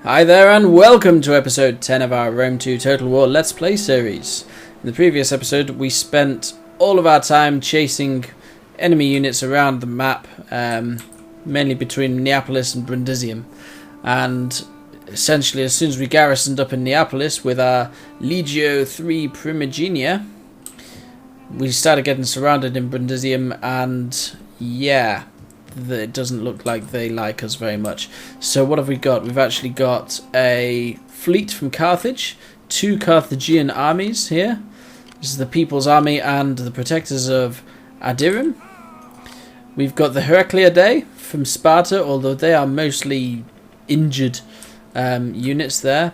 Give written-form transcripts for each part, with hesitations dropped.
Hi there and welcome to episode 10 of our Rome 2 Total War Let's Play series. In the previous episode we spent all of our time chasing enemy units around the map, mainly between Neapolis and Brundisium, and essentially as soon as we garrisoned up in Neapolis with our Legio III Primigenia, we started getting surrounded in Brundisium, and yeah, it doesn't look like they like us very much. So what have we got? We've actually got a fleet from Carthage, two Carthagian armies here. This is the People's Army and the Protectors of Adirim. We've got the Heracleidae from Sparta, although they are mostly injured units there.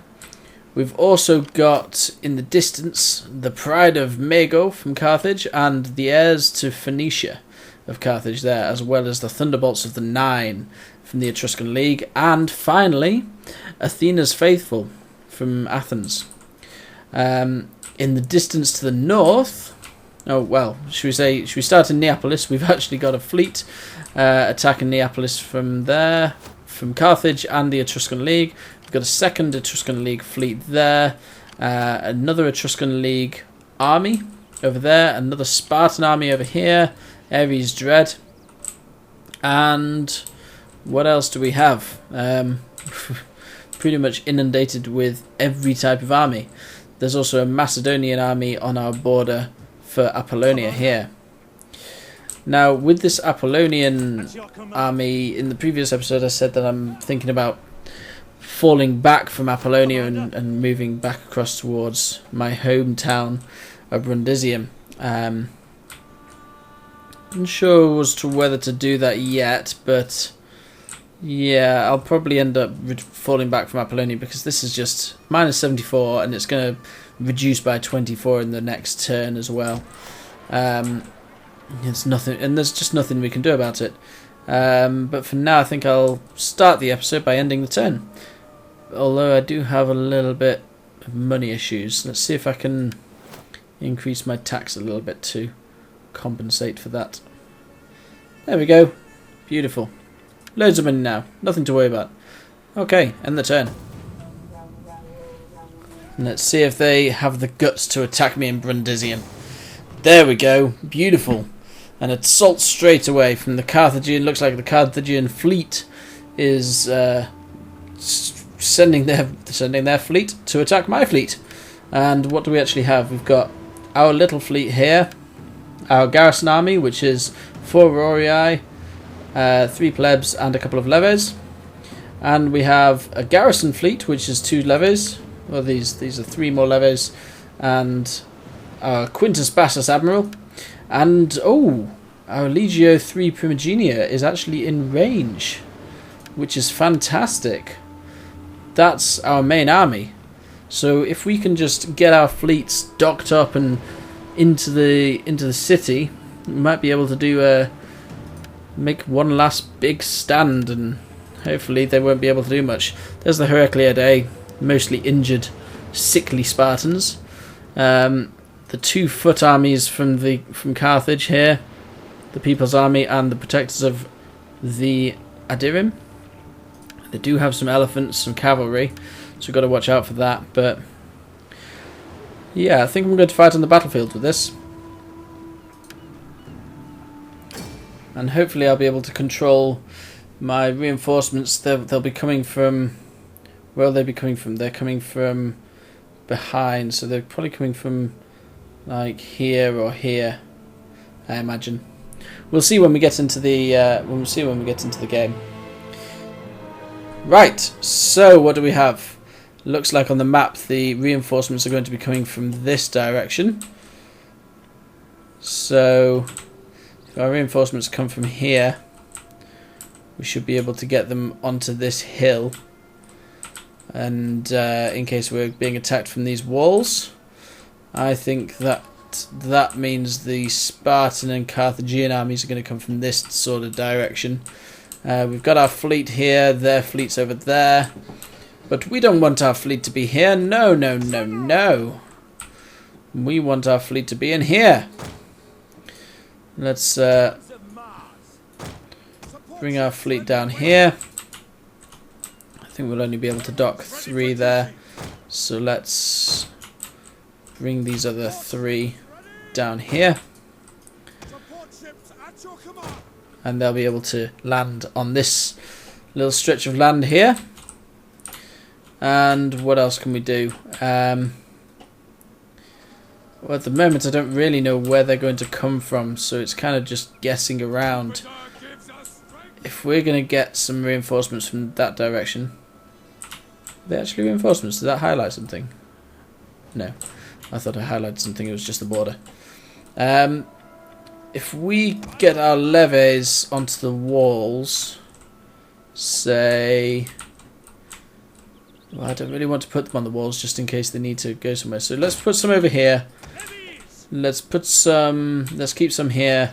We've also got in the distance the Pride of Mago from Carthage and the heirs to Phoenicia of Carthage there, as well as the Thunderbolts of the Nine from the Etruscan League, and finally Athena's Faithful from Athens. In the distance to the north, should we start in Neapolis? We've actually got a fleet attacking Neapolis from there, from Carthage and the Etruscan League. We've got a second Etruscan League fleet there, another Etruscan League army over there, another Spartan army over here, Ares Dread, and what else do we have? Pretty much inundated with every type of army. There's also a Macedonian army on our border for Apollonia here. Now, with this Apollonian army, in the previous episode I said that I'm thinking about falling back from Apollonia and moving back across towards my hometown of Brundisium. Unsure as to whether to do that yet, but yeah, I'll probably end up falling back from Apollonia because this is just minus 74 and it's going to reduce by 24 in the next turn as well. It's nothing, and there's just nothing we can do about it. But for now I think I'll start the episode by ending the turn. Although I do have a little bit of money issues. Let's see if I can increase my tax a little bit to compensate for that. There we go. Beautiful. Loads of money now. Nothing to worry about. Okay, end the turn. And let's see if they have the guts to attack me in Brundisium. There we go. Beautiful. An assault straight away from the Carthagian. Looks like the Carthagian fleet is sending their fleet to attack my fleet. And what do we actually have? We've got our little fleet here, our garrison army, which is 4 Rorii, 3 plebs and a couple of levies, and we have a garrison fleet which is 2 levies. Well, these are 3 more levies, and our Quintus Bassus admiral, and our Legio III Primigenia is actually in range, which is fantastic. That's our main army. So if we can just get our fleets docked up and into the city, we might be able to make one last big stand, and hopefully they won't be able to do much. There's the Heracleidae, mostly injured, sickly Spartans. The 2 foot armies from Carthage here, the People's Army and the Protectors of the Adirim. They do have some elephants, some cavalry, so we've got to watch out for that. But yeah, I think I'm going to fight on the battlefield with this. And hopefully I'll be able to control my reinforcements. They'll be coming from... Where will they be coming from? They're coming from behind, so they're probably coming from like here or here, I imagine. We'll see when we get into the game. Right, so what do we have? Looks like on the map the reinforcements are going to be coming from this direction. So if our reinforcements come from here, we should be able to get them onto this hill. And in case we're being attacked from these walls, I think that means the Spartan and Carthaginian armies are going to come from this sort of direction. We've got our fleet here, their fleet's over there. But we don't want our fleet to be here. No, no, no, no. We want our fleet to be in here. Let's bring our fleet down here. I think we'll only be able to dock 3 there. So let's bring these other 3 down here. And they'll be able to land on this little stretch of land here. And what else can we do? Well, at the moment I don't really know where they're going to come from, so it's kind of just guessing around. If we're going to get some reinforcements from that direction... Are they actually reinforcements? Did that highlight something? No. I thought I highlighted something, it was just the border. If we get our levies onto the walls, say... Well, I don't really want to put them on the walls just in case they need to go somewhere. So let's put some over here. Let's put some... Let's keep some here.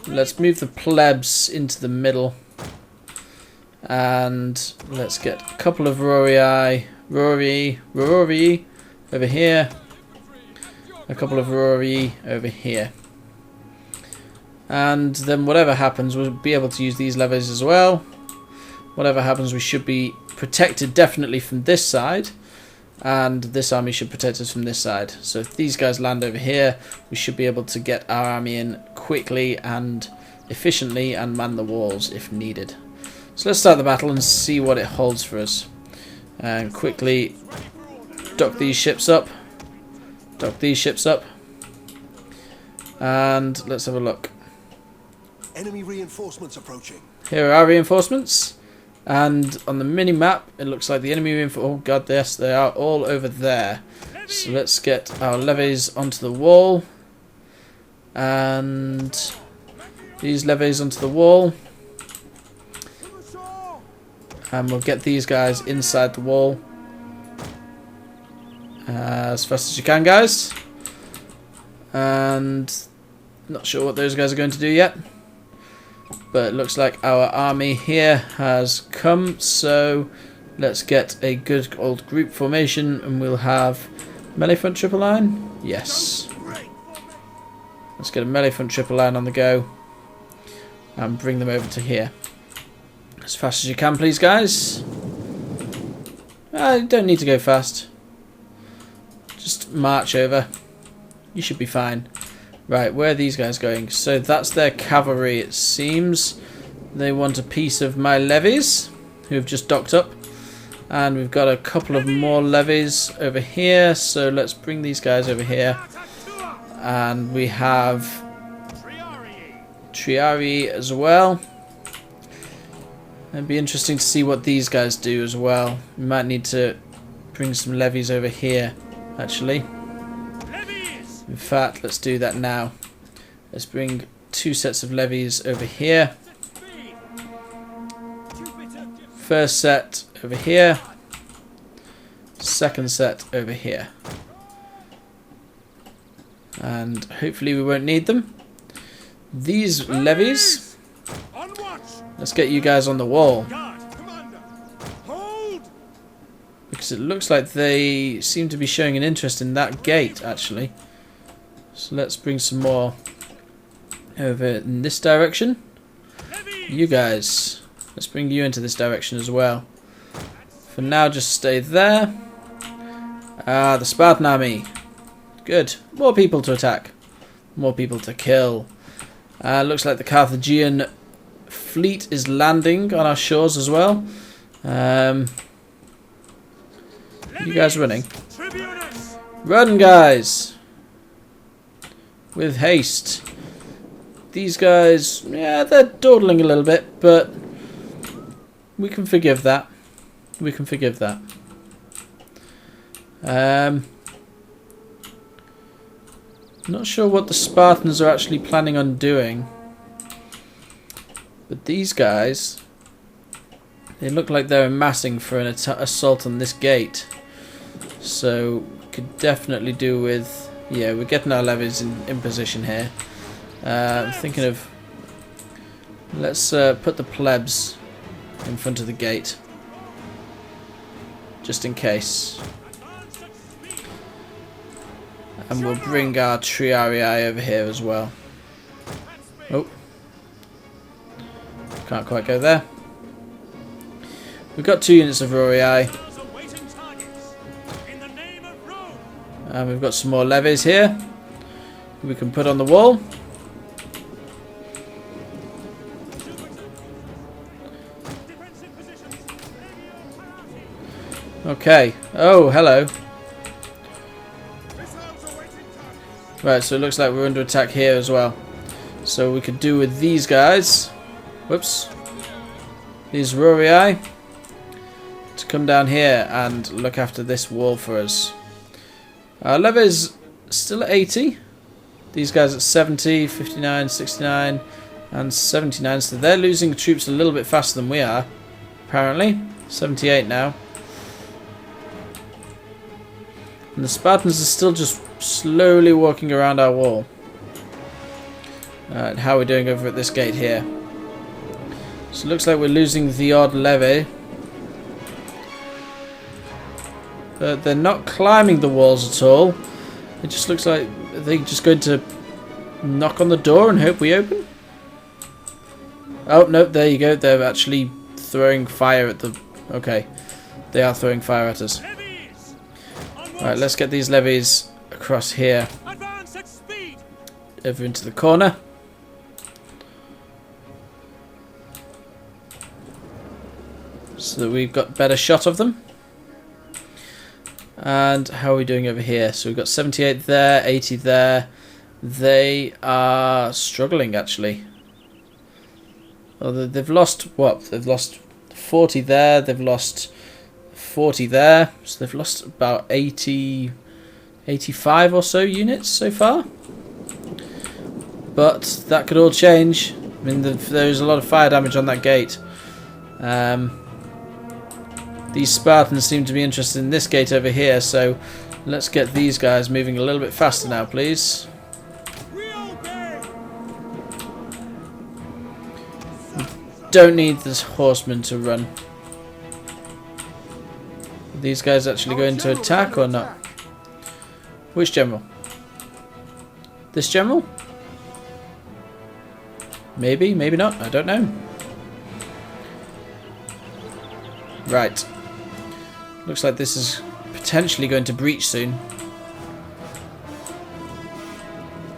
Let's move the plebs into the middle. And let's get a couple of Rory over here. A couple of Rory over here. And then whatever happens, we'll be able to use these levers as well. Whatever happens, we should be protected definitely from this side. And this army should protect us from this side. So if these guys land over here, we should be able to get our army in quickly and efficiently and man the walls if needed. So let's start the battle and see what it holds for us. And quickly dock these ships up. Dock these ships up. And let's have a look. Enemy reinforcements approaching. Here are our reinforcements. And on the mini-map, it looks like the enemy reinforcements... Oh god, yes, they are all over there. So let's get our levies onto the wall. And these levies onto the wall. And we'll get these guys inside the wall. As fast as you can, guys. And not sure what those guys are going to do yet. But it looks like our army here has come, so let's get a good old group formation and we'll have melee front triple line. Yes. Let's get a melee front triple line on the go and bring them over to here. As fast as you can, please, guys. You don't need to go fast. Just march over. You should be fine. Right, where are these guys going? So that's their cavalry, it seems. They want a piece of my levies, who have just docked up. And we've got a couple of more levies over here, so let's bring these guys over here. And we have Triari as well. It'd be interesting to see what these guys do as well. We might need to bring some levies over here, actually. In fact, let's do that now. Let's bring 2 sets of levies over here. First set over here. Second set over here. And hopefully we won't need them. These levies. Let's get you guys on the wall. Because it looks like they seem to be showing an interest in that gate, actually. So let's bring some more over in this direction. You guys, let's bring you into this direction as well. For now, just stay there. The Spartan army. Good. More people to attack. More people to kill. Looks like the Carthagian fleet is landing on our shores as well. You guys running? Run, guys! With haste. These guys, yeah, they're dawdling a little bit, but we can forgive that. We can forgive that. Not sure what the Spartans are actually planning on doing. But these guys, they look like they're amassing for an assault on this gate. So, we could definitely do with... Yeah, we're getting our levies in position here. I'm thinking of... Let's put the plebs in front of the gate. Just in case. And we'll bring our Triarii over here as well. Oh. Can't quite go there. We've got 2 units of Rorii. And we've got some more levies here we can put on the wall. Okay. Oh, hello. Right, so it looks like we're under attack here as well. So we could do with these guys. Whoops. These Rorii to come down here and look after this wall for us. Our levies still at 80. These guys at 70, 59, 69 and 79. So they're losing troops a little bit faster than we are, apparently. 78 now. And the Spartans are still just slowly walking around our wall. And how are we doing over at this gate here? So it looks like we're losing the odd levy. But they're not climbing the walls at all. It just looks like they're just going to knock on the door and hope we open. Oh, no, there you go. They're actually throwing fire at the... Okay, they are throwing fire at us. Alright, let's get these levies across here. Over into the corner. So that we've got better shot of them. And how are we doing over here? So we've got 78 there, 80 there. They are struggling, actually. Well, they've lost what? They've lost 40 there. They've lost 40 there. So they've lost about 80, 85 or so units so far. But that could all change. I mean, there's a lot of fire damage on that gate. These Spartans seem to be interested in this gate over here, so let's get these guys moving a little bit faster now, please. Don't need this horseman to run. Are these guys actually going to attack or not? Which general? This general? Maybe, maybe not. I don't know. Right. Looks like this is potentially going to breach soon.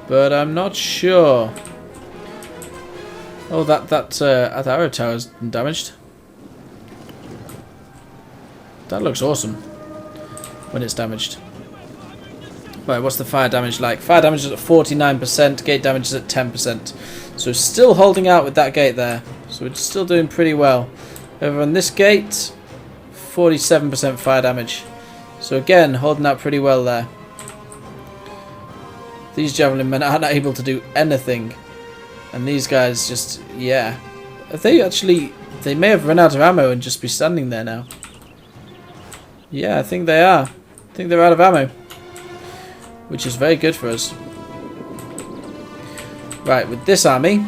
But I'm not sure. Oh, that arrow tower is damaged. That looks awesome when it's damaged. Right, what's the fire damage like? Fire damage is at 49%, gate damage is at 10%. So still holding out with that gate there. So we're still doing pretty well. Over on this gate, 47% fire damage. So again, holding out pretty well there. These javelin men aren't able to do anything. And these guys just, yeah. Are they actually, they may have run out of ammo and just be standing there now. Yeah, I think they are. I think they're out of ammo. Which is very good for us. Right, with this army.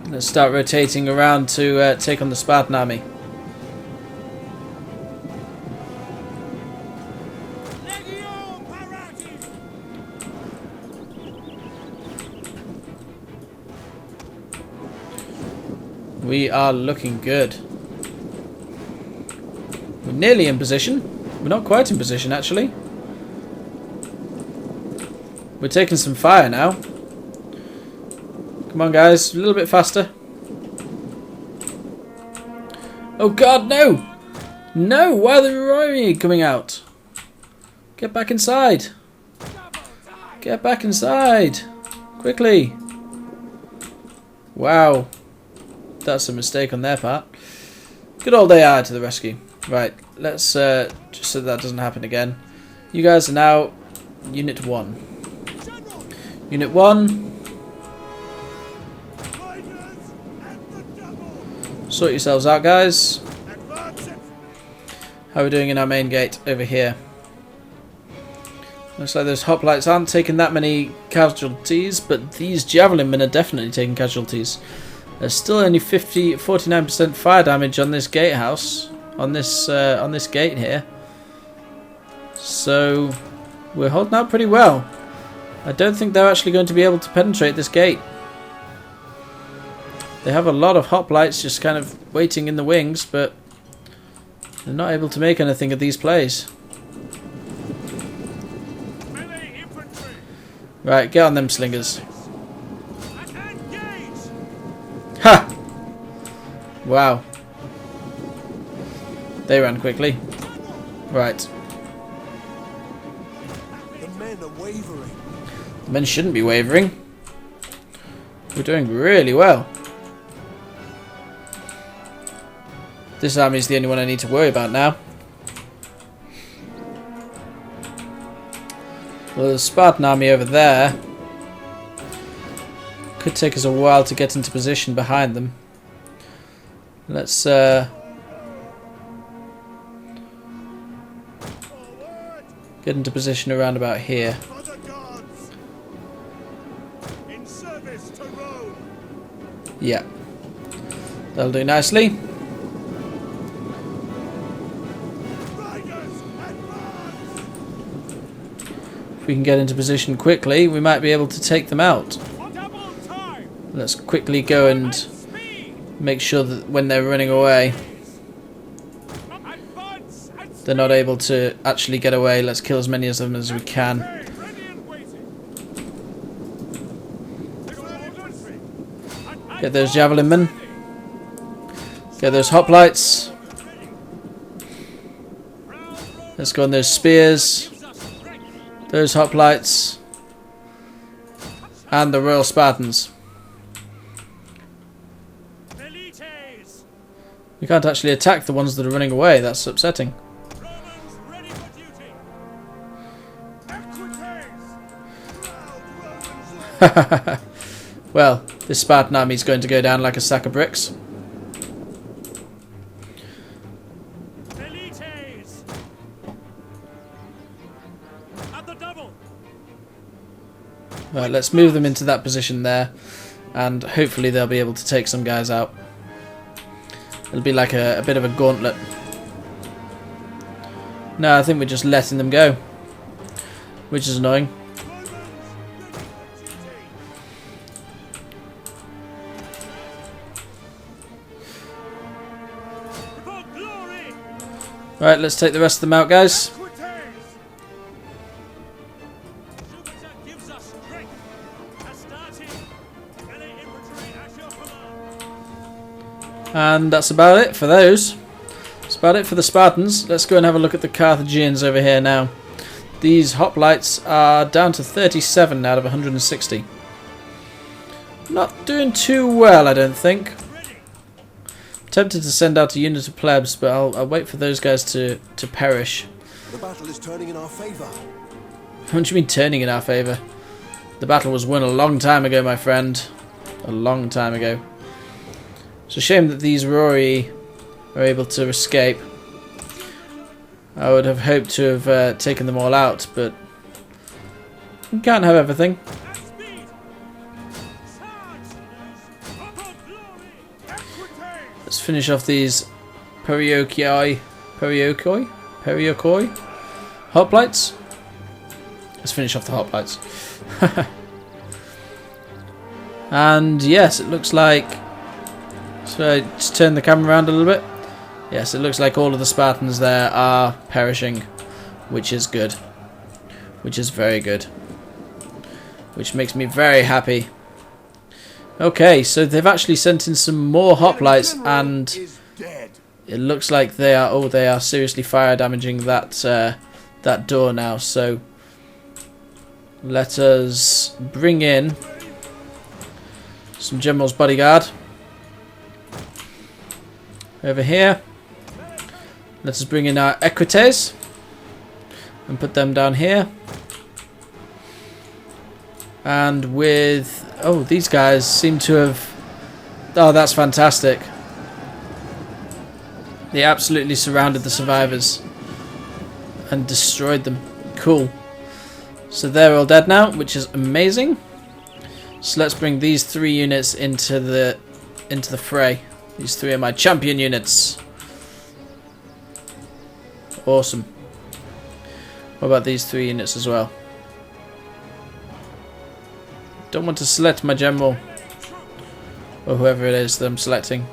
Let's start rotating around to take on the Spartan army. We are looking good. We're nearly in position. We're not quite in position, actually. We're taking some fire now. Come on, guys. A little bit faster. Oh, God, no! No! Why are the Rorii coming out? Get back inside. Get back inside. Quickly. Wow. That's a mistake on their part. Good old AI to the rescue. Right, let's just so that doesn't happen again. You guys are now Unit 1. Unit 1. Sort yourselves out, guys. How are we doing in our main gate over here? Looks like those hoplites aren't taking that many casualties, but these javelin men are definitely taking casualties. There's still only 49% fire damage on this gatehouse, on this gate here. So we're holding out pretty well. I don't think they're actually going to be able to penetrate this gate. They have a lot of hoplites just kind of waiting in the wings, but they're not able to make anything of these plays. Right, get on them slingers. Ha! Wow. They ran quickly. Right. The men are wavering. The men shouldn't be wavering. We're doing really well. This army is the only one I need to worry about now. Well, the Spartan army over there could take us a while to get into position behind them. Let's get into position around about here. Yeah, that'll do nicely. If we can get into position quickly, we might be able to take them out. Let's quickly go and make sure that when they're running away, they're not able to actually get away. Let's kill as many of them as we can. Get those javelin men. Get those hoplites. Let's go on those spears. Those hoplites. And the Royal Spartans. We can't actually attack the ones that are running away. That's upsetting. Well, this Spartan army is going to go down like a sack of bricks. Right, let's move them into that position there, and hopefully they'll be able to take some guys out. It'll be like a bit of a gauntlet. No, I think we're just letting them go, which is annoying. Right, let's take the rest of them out, guys. And that's about it for those. That's about it for the Spartans. Let's go and have a look at the Carthaginians over here now. These hoplites are down to 37 out of 160. Not doing too well, I don't think. Tempted to send out a unit of plebs, but I'll wait for those guys to perish. The battle is turning in our favour. What do you mean turning in our favour? The battle was won a long time ago, my friend. A long time ago. It's a shame that these Rory are able to escape. I would have hoped to have taken them all out, but we can't have everything. Let's finish off these Periokoi hoplites. Let's finish off the hoplites. And yes, it looks like, so just turn the camera around a little bit. Yes, it looks like all of the Spartans there are perishing, which is good. Which is very good. Which makes me very happy. Okay, so they've actually sent in some more hoplites, and it looks like they are seriously fire damaging that that door now. So let us bring in some General's bodyguard over here. Let us bring in our equites and put them down here. And with... oh, these guys seem to have... oh, that's fantastic. They absolutely surrounded the survivors and destroyed them. Cool. So they're all dead now, which is amazing. So let's bring these 3 units into the fray. These 3 are my champion units. Awesome. What about these 3 units as well? don't want to select my general. Or whoever it is that I'm selecting.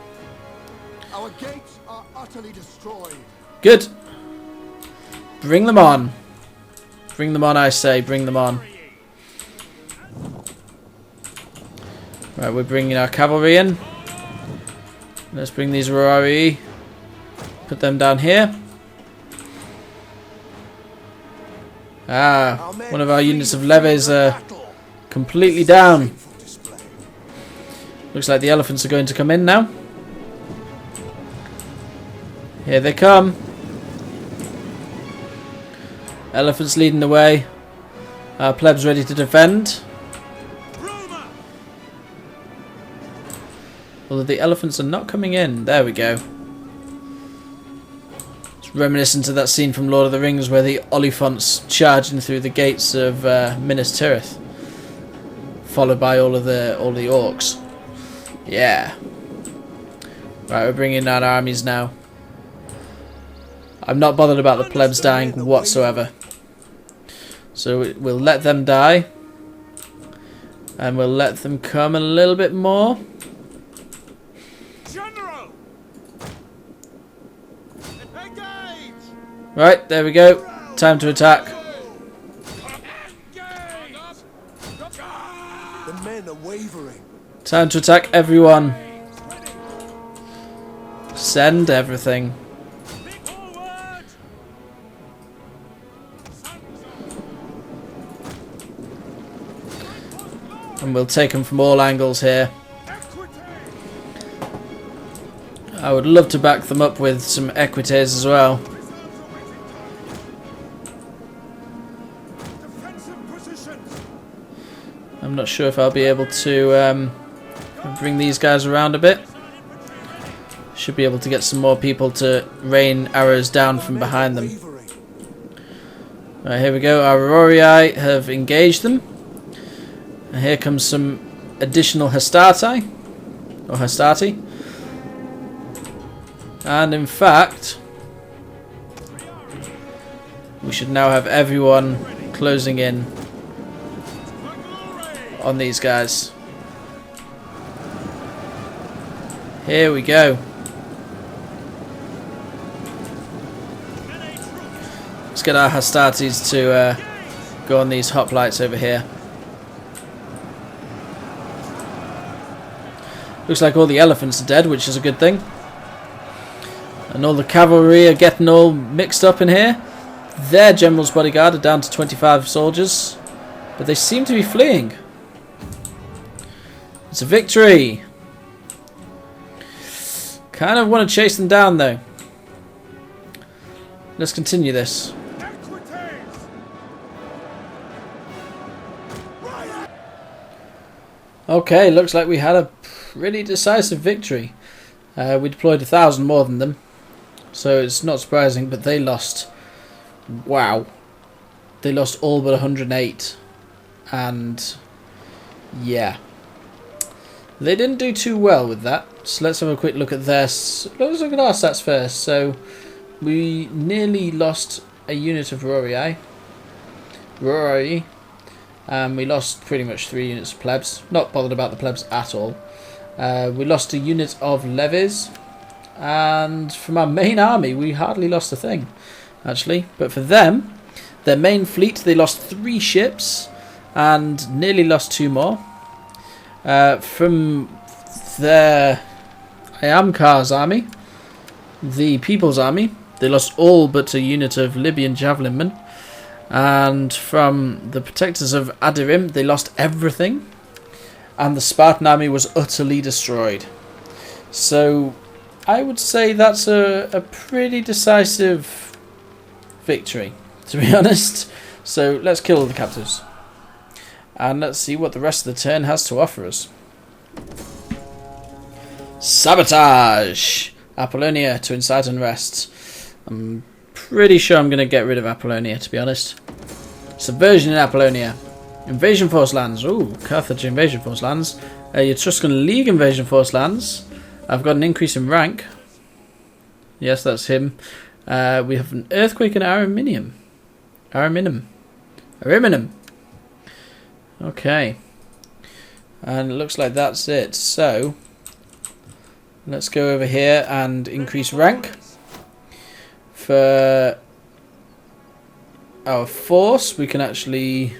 Our gates are utterly destroyed. Good. Bring them on. Bring them on, I say. Bring them on. Right, we're bringing our cavalry in. Let's bring these Rorari. Put them down here. Ah, one of our units of levies are completely down. Looks like the elephants are going to come in now. Here they come. Elephants leading the way. Our plebs ready to defend. Although the elephants are not coming in. There we go. It's reminiscent of that scene from Lord of the Rings where the Oliphants charging through the gates of Minas Tirith, followed by all the orcs. Yeah. Right, we're bringing down armies now. I'm not bothered about the plebs dying whatsoever. So we'll let them die. And we'll let them come a little bit more. General! Right, there we go. Time to attack. The men are wavering. Time to attack everyone. Send everything. And we'll take them from all angles here. I would love to back them up with some equites as well. I'm not sure if I'll be able to bring these guys around a bit. Should be able to get some more people to rain arrows down from behind them. Right, here we go. Our Rorii have engaged them. And here comes some additional Hastati. Or Hastati. And in fact, we should now have everyone closing in on these guys. Here we go. Let's get our Hastatis to go on these hoplites over here. Looks like all the elephants are dead, which is a good thing. And all the cavalry are getting all mixed up in here. Their general's bodyguard are down to 25 soldiers. But they seem to be fleeing. It's a victory. Kind of want to chase them down though. Let's continue this. Okay, looks like we had a pretty decisive victory. We deployed 1,000 more than them. So it's not surprising, but they lost. Wow. They lost all but 108. And yeah. They didn't do too well with that. So let's have a quick look at this. Let's look at our stats first. So we nearly lost a unit of Rorii. We lost pretty much 3 units of plebs. Not bothered about the plebs at all. We lost a unit of levies. And from our main army, we hardly lost a thing, actually. But for them, their main fleet, they lost 3 ships and nearly lost 2 more. From their Iamkar's army, the People's Army, they lost all but a unit of Libyan javelinmen. And from the Protectors of Adirim, they lost everything. And the Spartan army was utterly destroyed. So I would say that's a pretty decisive victory, to be honest. So let's kill all the captives. And let's see what the rest of the turn has to offer us. Sabotage! Apollonia to incite unrest. I'm pretty sure I'm going to get rid of Apollonia, to be honest. Subversion in Apollonia. Invasion force lands. Ooh, Carthage invasion force lands. Etruscan League invasion force lands. I've got an increase in rank. Yes, that's him. We have an earthquake in Ariminum. Ariminum. Okay. And it looks like that's it. So let's go over here and increase rank. For our force, we can actually...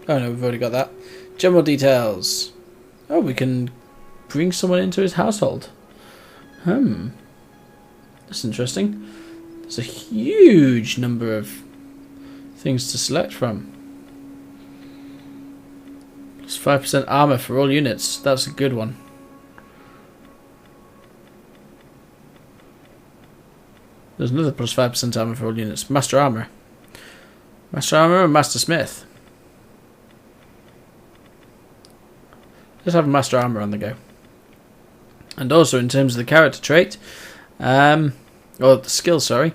Oh no, we've already got that. General details. Oh, we can bring someone into his household. That's interesting. There's a huge number of things to select from. Plus 5% armor for all units. That's a good one. There's another plus 5% armor for all units. Master armor. Master armor and Master Smith. Let's have a Master armor on the go. And also in terms of the character trait, or the skill, sorry,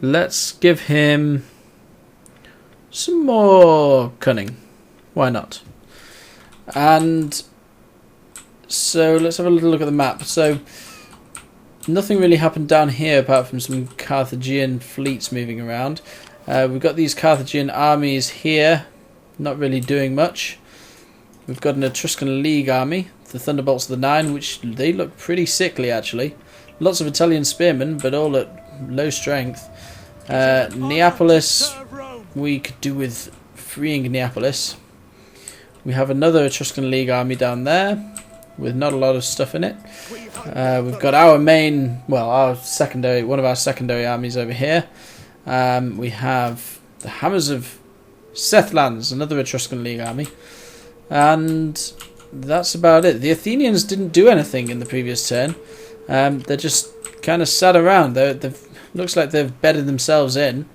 let's give him some more cunning. Why not? And so let's have a little look at the map. So nothing really happened down here apart from some Carthagian fleets moving around. We've got these Carthagian armies here, not really doing much. We've got an Etruscan League army, the Thunderbolts of the Nine, which they look pretty sickly actually. Lots of Italian spearmen, but all at low strength. Neapolis, we could do with freeing Neapolis. We have another Etruscan League army down there, with not a lot of stuff in it. We've got our main, well, our secondary, one of our secondary armies over here. We have the Hammers of Sethlands, another Etruscan League army. And that's about it. The Athenians didn't do anything in the previous turn. They're just kind of sat around. Looks like they've bedded themselves in.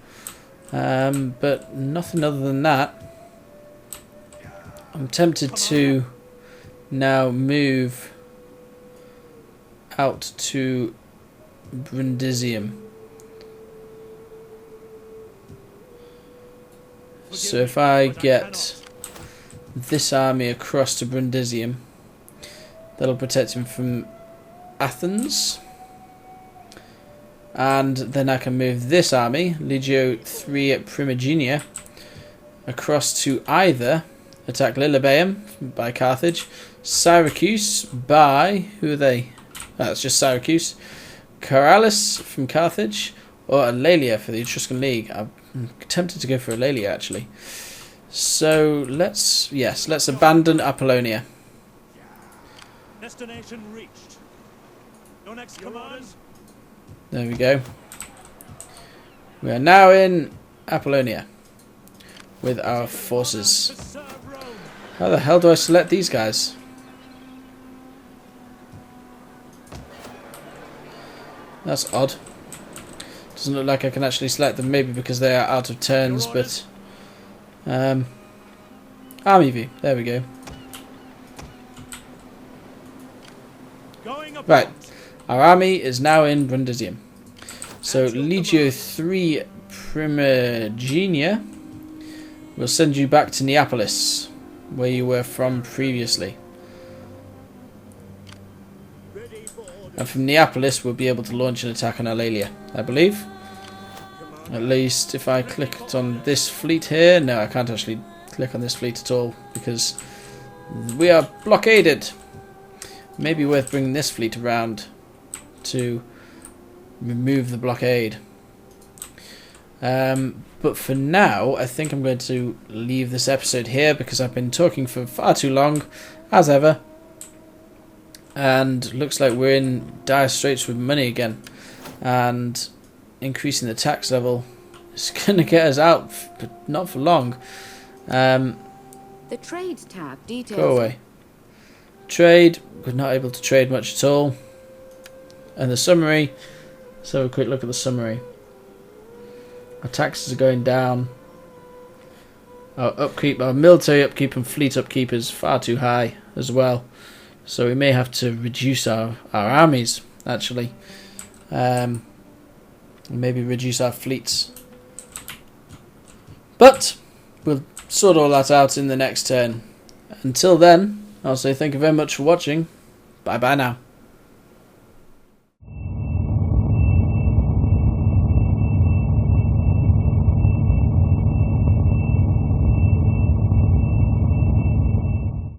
But nothing other than that. I'm tempted to now move out to Brundisium. So if I get this army across to Brundisium, that'll protect him from Athens. And then I can move this army, Legio III Primigenia, across to either attack Lilybaeum by Carthage, Syracuse by, who are they? Oh, it's just Syracuse, Corylus from Carthage, or Alalia for the Etruscan League. I'm tempted to go for Alalia actually. So let's abandon Apollonia. Destination reached. Your next command. There we go. We are now in Apollonia with our forces. How the hell do I select these guys? That's odd. Doesn't look like I can actually select them, maybe because they are out of turns, but army view, there we go. Right, our army is now in Brundisium. So Legio III Primigenia will send you back to Neapolis, where you were from previously. And from Neapolis we'll be able to launch an attack on Alalia, I believe. At least if I clicked on this fleet here. No, I can't actually click on this fleet at all because we are blockaded. Maybe worth bringing this fleet around to remove the blockade. But for now, I think I'm going to leave this episode here because I've been talking for far too long, as ever. And looks like we're in dire straits with money again. And increasing the tax level is going to get us out, but not for long. The trade tab details. Go away. Trade. We're not able to trade much at all. And the summary. Let's have a quick look at the summary. Our taxes are going down. Our upkeep, our military upkeep and fleet upkeep is far too high as well. So we may have to reduce our armies, actually. Maybe reduce our fleets. But we'll sort all that out in the next turn. Until then, I'll say thank you very much for watching. Bye bye now.